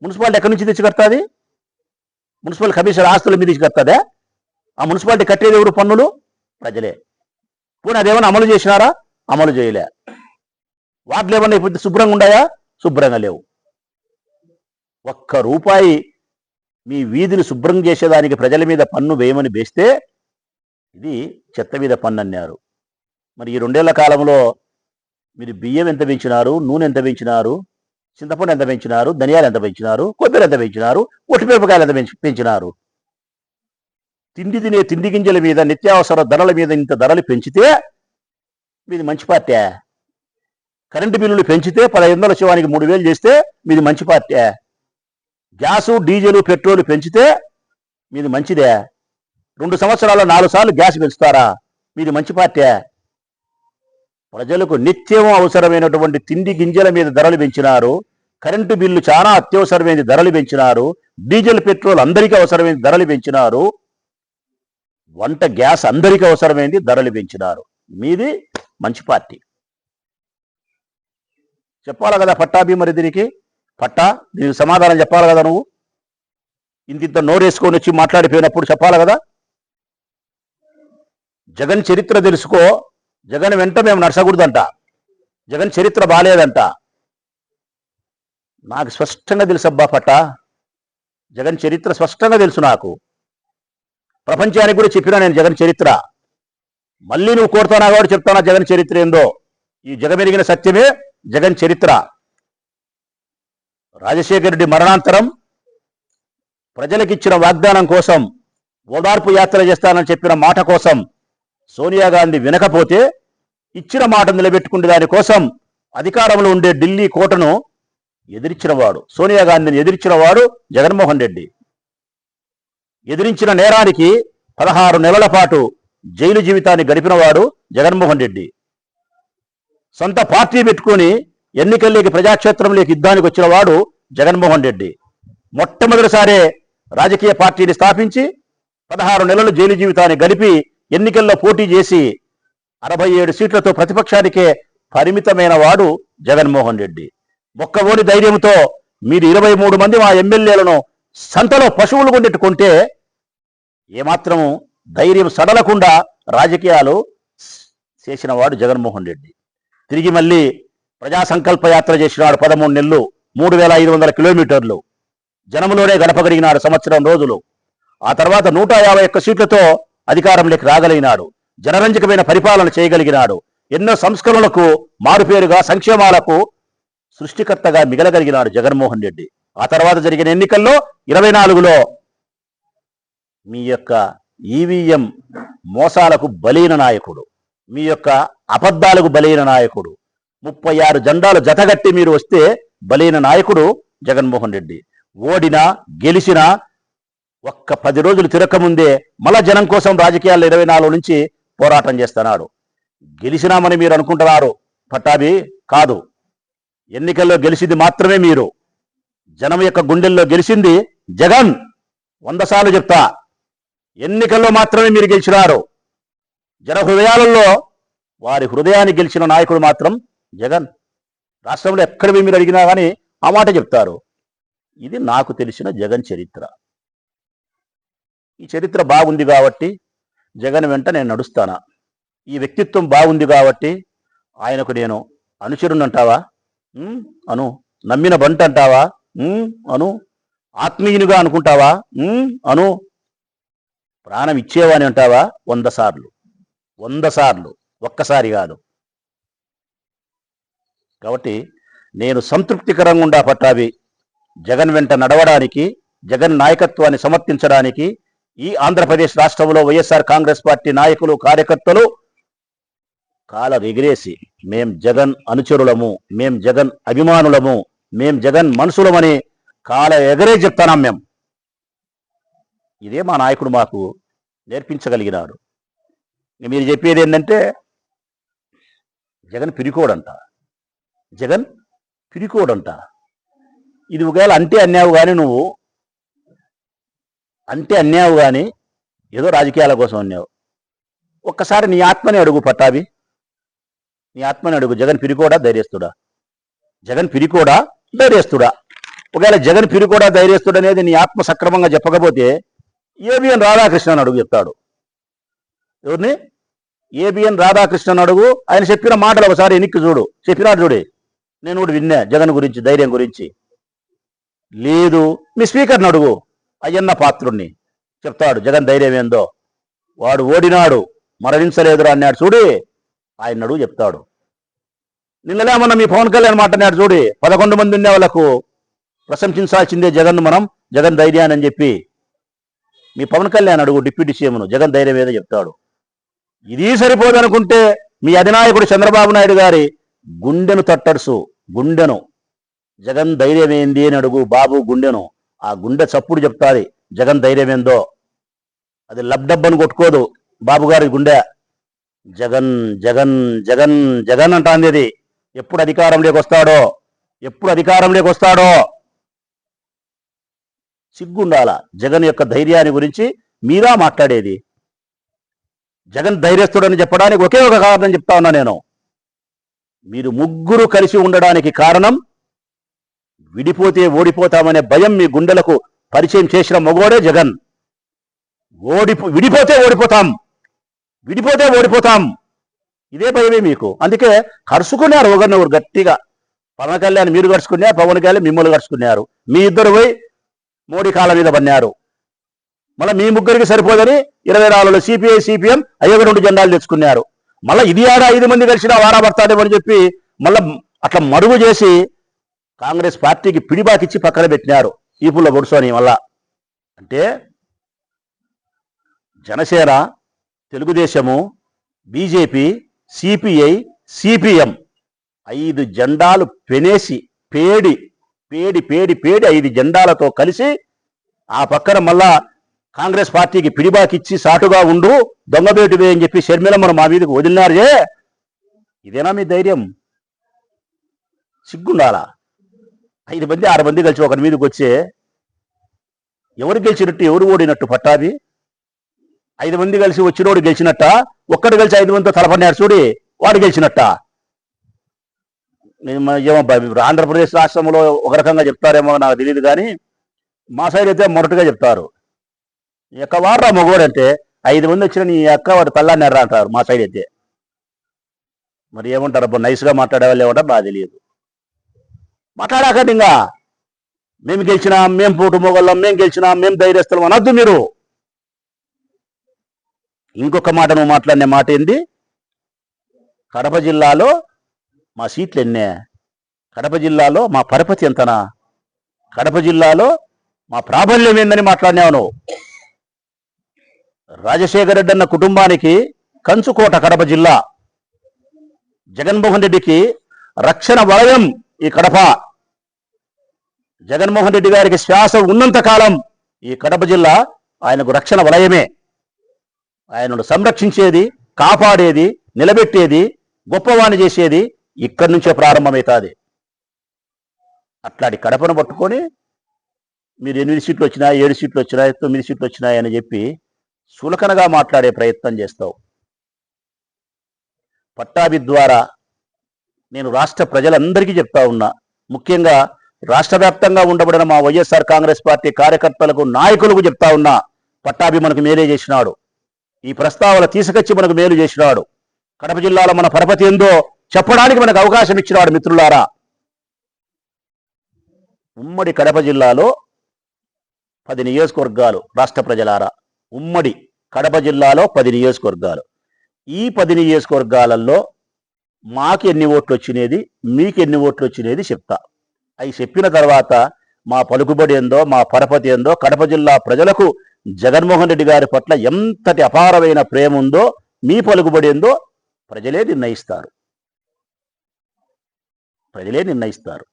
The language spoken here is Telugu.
మున్సిపాలిటీ ఎక్కడి నుంచి తెచ్చి కడతాది? మున్సిపల్ కమిషన్ ఆస్తుల మీద తెచ్చి కడతాదే? ఆ మున్సిపాలిటీ కట్టేది ఎవరు? పన్నులు ప్రజలే. పోనీ అదేమన్నా అమలు చేసినారా? అమలు చేయలే. వాటిలో ఏమన్నా ఇప్పుడు శుభ్రంగా ఉన్నాయా? శుభ్రంగా లేవు. ఒక్క రూపాయి మీ వీధిని శుభ్రం చేసేదానికి ప్రజల మీద పన్ను వేయమని వేస్తే ఇది చెత్త మీద పన్ను అన్నారు. మరి ఈ 2 ఏళ్ల కాలంలో మీరు బియ్యం ఎంత పెంచినారు, నూనె ఎంత పెంచినారు, చింతపండు ఎంత పెంచినారు, ధనియాలు ఎంత పెంచినారు, కొబ్బరి ఎంత పెంచినారు, ఒట్టిమిరపకాయలు ఎంత పెంచినారు? తిండి తినే తిండి గింజల మీద, నిత్యావసర ధరల మీద ఇంత ధరలు పెంచితే మీది మంచి పార్టీ. కరెంటు బిల్లులు పెంచితే 1500 శివానికి 3000 చేస్తే మీది మంచి పార్టీ. గ్యాసు, డీజిల్, పెట్రోల్ పెంచితే మీది మంచిదే. 2 సంవత్సరాల్లో 4 సార్లు గ్యాస్ పెంచుతారా? మీది మంచి పార్టీ. ప్రజలకు నిత్యం అవసరమైనటువంటి తిండి గింజల మీద ధరలు పెంచినారు. కరెంటు బిల్లు చాలా అత్యవసరమైన ధరలు పెంచినారు. డీజిల్, పెట్రోల్ అందరికీ అవసరమైన ధరలు పెంచినారు. వంట గ్యాస్ అందరికీ అవసరమైంది ధరలు పెంచినారు. మీది మంచి పార్టీ. చెప్పాలి కదా పట్టాభి, మరి దీనికి సమాధానం చెప్పాలి కదా. నువ్వు ఇంత నోరేసుకొని వచ్చి మాట్లాడిపోయినప్పుడు చెప్పాలి కదా. జగన్ చరిత్ర తెలుసుకో. జగన్ వెంట మేము నడచకూడదంట. జగన్ చరిత్ర బాలేదంట. నాకు స్పష్టంగా తెలుసు అబ్బా పట్టా. జగన్ చరిత్ర స్పష్టంగా తెలుసు నాకు. ప్రపంచానికి కూడా చెప్పినా నేను జగన్ చరిత్ర. మళ్ళీ నువ్వు కోరుతానా కూడా చెప్తానా జగన్ చరిత్ర ఏందో. ఈ జగమెరిగిన సత్యమే జగన్ చరిత్ర. రాజశేఖర రెడ్డి మరణాంతరం ప్రజలకిచ్చిన వాగ్దానం కోసం, ఓదార్పు యాత్ర చేస్తానని చెప్పిన మాట కోసం సోనియా గాంధీ వినకపోతే ఇచ్చిన మాట నిలబెట్టుకునే దానికోసం అధికారంలో ఉండే ఢిల్లీ కోటను ఎదిరించినవాడు, సోనియా గాంధీని ఎదిరించినవాడు జగన్మోహన్ రెడ్డి. ఎదిరించిన నేరానికి 16 నెలల పాటు జైలు జీవితాన్ని గడిపినవాడు జగన్మోహన్ రెడ్డి. సొంత పార్టీ పెట్టుకుని ఎన్నికల్లోకి, ప్రజాక్షేత్రంలోకి యుద్ధానికి వచ్చిన వాడు జగన్మోహన్ రెడ్డి. మొట్టమొదటిసారే రాజకీయ పార్టీని స్థాపించి 16 నెలలు జైలు జీవితాన్ని గడిపి ఎన్నికల్లో పోటీ చేసి 67 సీట్లతో ప్రతిపక్షానికే పరిమితమైన వాడు జగన్మోహన్ రెడ్డి. మొక్కవోని ధైర్యంతో మీరు 23 మంది మా ఎమ్మెల్యేలను సంతలో పశువులు కొన్నెట్టుకుంటే ఏమాత్రం ధైర్యం సడలకుండా రాజకీయాలు చేసిన వాడు జగన్మోహన్ రెడ్డి. తిరిగి మళ్ళీ ప్రజా సంకల్ప యాత్ర చేసినాడు. 13 నెలలు, 3500 కిలోమీటర్లు జనంలోనే గడపగలిగినాడు సంవత్సరం రోజులు. ఆ తర్వాత 151 సీట్లతో అధికారంలోకి రాగలిగినాడు. జనరంజకమైన పరిపాలన చేయగలిగినాడు. ఎన్నో సంస్కరణలకు మారుపేరుగా, సంక్షేమాలకు సృష్టికర్తగా మిగలగలిగినాడు జగన్మోహన్ రెడ్డి. ఆ తర్వాత జరిగిన ఎన్నికల్లో 24లో మీ యొక్క ఈవీఎం మోసాలకు బలైన నాయకుడు, మీ యొక్క అబద్ధాలకు బలైన నాయకుడు, 36 జెండాలు జతగట్టి మీరు వస్తే బలైన నాయకుడు జగన్మోహన్ రెడ్డి. ఓడినా గెలిచినా ఒక్క 10 రోజులు తిరగకముందే మళ్ళా జనం కోసం రాజకీయాల్లో 24 నుంచి పోరాటం చేస్తున్నాడు. గెలిచినామని మీరు అనుకుంటున్నారు పట్టాభి, కాదు. ఎన్నికల్లో గెలిచింది మాత్రమే మీరు. జనం యొక్క గుండెల్లో గెలిచింది జగన్. 100 సార్లు చెప్తా, ఎన్నికల్లో మాత్రమే మీరు గెలిచినారు. జన హృదయాలలో వారి హృదయాన్ని గెలిచిన నాయకుడు మాత్రం జగన్. రాష్ట్రంలో ఎక్కడ మీరు అడిగినా కానీ ఆ మాట చెప్తారు. ఇది నాకు తెలిసిన జగన్ చరిత్ర. ఈ చరిత్ర బాగుంది కాబట్టి జగన్ వెంట నేను నడుస్తానా. ఈ వ్యక్తిత్వం బాగుంది కాబట్టి ఆయనకు నేను అనుచరునంటావా? అను. నమ్మిన బంట అంటావా? అను. ఆత్మీయునిగా అనుకుంటావా? అను. ప్రాణం ఇచ్చేవాని అంటావా? 100 సార్లు. 100 సార్లు, ఒక్కసారి కాదు. కాబట్టి నేను సంతృప్తికరంగా ఉండా పట్టాభి. జగన్ వెంట నడవడానికి, జగన్ నాయకత్వాన్ని సమర్థించడానికి ఈ ఆంధ్రప్రదేశ్ రాష్ట్రంలో వైఎస్ఆర్ కాంగ్రెస్ పార్టీ నాయకులు, కార్యకర్తలు కాల ఎగిరేసి మేం జగన్ అనుచరులము, మేం జగన్ అభిమానులము, మేం జగన్ మనుషులమని కాల ఎగరే చెప్తానాం మేము. ఇదే మా నాయకుడు మాకు నేర్పించగలిగినాడు. మీరు చెప్పేది ఏంటంటే జగన్ పిరికోడంట, జగన్ పిరికోడంట. ఇది ఒకవేళ అంటే అన్నావు కానీ, నువ్వు అంటే అన్నావు కానీ ఏదో రాజకీయాల కోసం అన్నావు. ఒక్కసారి నీ ఆత్మని అడుగు పట్టాభి, నీ ఆత్మని అడుగు. జగన్ పిరికోడా ధైర్యస్తుడా? జగన్ పిరికోడా ధైర్యస్తుడా? ఒకవేళ జగన్ పిరి కూడా ధైర్యస్తుడు అనేది నీ ఆత్మ సక్రమంగా చెప్పకపోతే ఏబిఎన్ రాధాకృష్ణన్ అడుగు చెప్తాడు. ఎవరిని? ఏబిఎన్ రాధాకృష్ణన్ అడుగు. ఆయన చెప్పిన మాటలు ఒకసారి ఎన్నిక్కి చూడు. చెప్పినాడు చూడే, నేను కూడా విన్నా జగన్ గురించి, ధైర్యం గురించి. లేదు, మీ స్పీకర్ని అడుగు, అయ్యన్న పాత్రుణ్ణి, చెప్తాడు జగన్ ధైర్యం ఏందో. వాడు ఓడినాడు, మరణించలేదురా అన్నాడు చూడి, ఆయన అడుగు చెప్తాడు. నిన్నలేమన్నా మీ పవన్ కళ్యాణ్ మాట అన్నాడు చూడి, 11 మంది ఉండే వాళ్ళకు ప్రశంసించాల్సిందే జగన్, మనం జగన్ ధైర్యాన్ని అని చెప్పి. మీ పవన్ కళ్యాణ్ అడుగు డిప్యూటీ సీఎంను, జగన్ ధైర్యం ఏదో చెప్తాడు. ఇది సరిపోదనుకుంటే మీ అధినాయకుడు చంద్రబాబు నాయుడు గారి గుండెను తట్టడుసు, గుండెను జగన్ ధైర్యం ఏంది అని అడుగు. బాబు గుండెను, ఆ గుండె చప్పుడు చెప్తాది జగన్ ధైర్యం ఏందో. అది లబ్డబ్బను కొట్టుకోదు బాబు గారి గుండె. జగన్ జగన్ జగన్ జగన్ అంటాంది అది. ఎప్పుడు అధికారంలోకి వస్తాడో, ఎప్పుడు అధికారంలోకి వస్తాడో సిగ్గుండాల. జగన్ యొక్క ధైర్యాన్ని గురించి మీరా మాట్లాడేది? జగన్ ధైర్యస్తుడని చెప్పడానికి ఒకే ఒక కారణం చెప్తా ఉన్నా నేను. మీరు ముగ్గురు కలిసి ఉండడానికి కారణం విడిపోతే ఓడిపోతామనే భయం మీ గుండెలకు పరిచయం చేసిన మగోడే జగన్. విడిపోతే ఓడిపోతాం, విడిపోతే ఓడిపోతాం, ఇదే భయమే మీకు. అందుకే కరుచుకున్నారు ఒకరినొకరు గట్టిగా. పవన్ కళ్యాణ్ మీరు కరుచుకున్నారు, పవన్ కళ్యాణ్ మిమ్మల్ని కరుచుకున్నారు. మీ ఇద్దరు పోయి మోడీ కాళ్ళ మీద పన్నారు. మళ్ళీ మీ ముగ్గురికి సరిపోదని 24లో సిపిఐ సిపిఎం అయ్యో 2 జెండాలు తెచ్చుకున్నారు. మళ్ళీ ఇది ఆడ 5 మంది కలిసినా వారాబడతాడేమని చెప్పి మళ్ళీ అట్లా మరుగు చేసి కాంగ్రెస్ పార్టీకి పిడిబాకిచ్చి పక్కన పెట్టినారు ఈపుల్లో పొడుసోని. మళ్ళా అంటే Janasena, Telugu Desam, BJP, CPI, CPM 5 జెండాలు పెనేసి పేడి పేడి పేడి పేడి 5 జెండాలతో కలిసి ఆ పక్కన మళ్ళా కాంగ్రెస్ పార్టీకి పిడిబాకిచ్చి సాటుగా ఉండు, దొంగబేటువే అని చెప్పి షర్మిలమ్మను మా మీదకి వదిలినారే. ఇదేనా మీ ధైర్యం? సిగ్గుండాలా? 5 మంది 6 మంది కలిసి ఒకరి మీదకి వచ్చే ఎవరు గెలిచినట్టు, ఎవరు ఓడినట్టు పట్టాది? 5 మంది కలిసి వచ్చినోడు గెలిచినట్ట, ఒక్కడు కలిసి 5 మందితో తలపడినాడు చూడి, వాడు గెలిచినట్ట. ఏమో ఆంధ్రప్రదేశ్ రాష్ట్రంలో ఒక రకంగా చెప్తారేమో నాకు తెలియదు, కానీ మా సైడ్ అయితే మొరటుగా చెప్తారు. ఎక్క వాడరా మగోడంటే 5 మంది వచ్చిన నీ అక్క వాడు తల్లాన్నారా అంటారు మా సైడ్ అయితే. మరి ఏమంటారు అబ్బా, నైస్గా మాట్లాడే వాళ్ళు ఏమంటారు నాకు తెలియదు. మాట్లాడాకండి ఇంకా. మేము గెలిచినాం, మేము పోటు మొగళ్ళం, మేము గెలిచినాం, మేము ధైర్యస్తులం అనొద్దు మీరు. ఇంకొక మాట నువ్వు మాట్లాడిన మాట ఏంది? కడప జిల్లాలో మా సీట్లు ఎన్నే? కడప జిల్లాలో మా పరపతి ఎంతనా? కడప జిల్లాలో మా ప్రాబల్యం ఏందని మాట్లాడినావు నువ్వు. రాజశేఖర రెడ్డి అన్న కుటుంబానికి కంచుకోట కడప జిల్లా. జగన్మోహన్ రెడ్డికి రక్షణ వలయం ఈ కడప. జగన్మోహన్ రెడ్డి గారికి శ్వాస ఉన్నంత కాలం ఈ కడప జిల్లా ఆయనకు రక్షణ వలయమే. ఆయనను సంరక్షించేది, కాపాడేది, నిలబెట్టేది, గొప్పవాణి చేసేది ఇక్కడి నుంచే ప్రారంభమవుతుంది. అట్లాంటి కడపను పట్టుకొని మీరు 8 సీట్లు వచ్చినాయి, 7 సీట్లు వచ్చినాయి, 9 సీట్లు వచ్చినాయి అని చెప్పి సులకనగా మాట్లాడే ప్రయత్నం చేస్తావు. పట్టాభి ద్వారా నేను రాష్ట్ర ప్రజలందరికీ చెప్తా ఉన్నా, ముఖ్యంగా రాష్ట్ర వ్యాప్తంగా ఉండబడిన మా వైఎస్ఆర్ కాంగ్రెస్ పార్టీ కార్యకర్తలకు, నాయకులకు చెప్తా ఉన్నా, పట్టాభి మనకు మేలే చేసినాడు. ఈ ప్రస్తావన తీసుకొచ్చి మనకు మేలు చేసినాడు. కడప జిల్లాలో మన పరపతి ఏందో చెప్పడానికి మనకు అవకాశం ఇచ్చినాడు. మిత్రులారా, ఉమ్మడి కడప జిల్లాలో 10 నియోజకవర్గాలు. రాష్ట్ర ప్రజలారా, ఉమ్మడి కడప జిల్లాలో 10 నియోజకవర్గాలు. ఈ 10 నియోజకవర్గాలలో మాకు ఎన్ని ఓట్లు వచ్చినది, మీకు ఎన్ని ఓట్లు వచ్చినది చెప్తా. అవి చెప్పిన తర్వాత మా పలుకుబడి ఏందో, మా పరపతి ఏందో, కడప జిల్లా ప్రజలకు జగన్మోహన్ రెడ్డి గారి పట్ల ఎంతటి అపారమైన ప్రేమ ఉందో, మీ పలుకుబడి ఏందో ప్రజలే నిర్ణయిస్తారు. ప్రజలే నిర్ణయిస్తారు.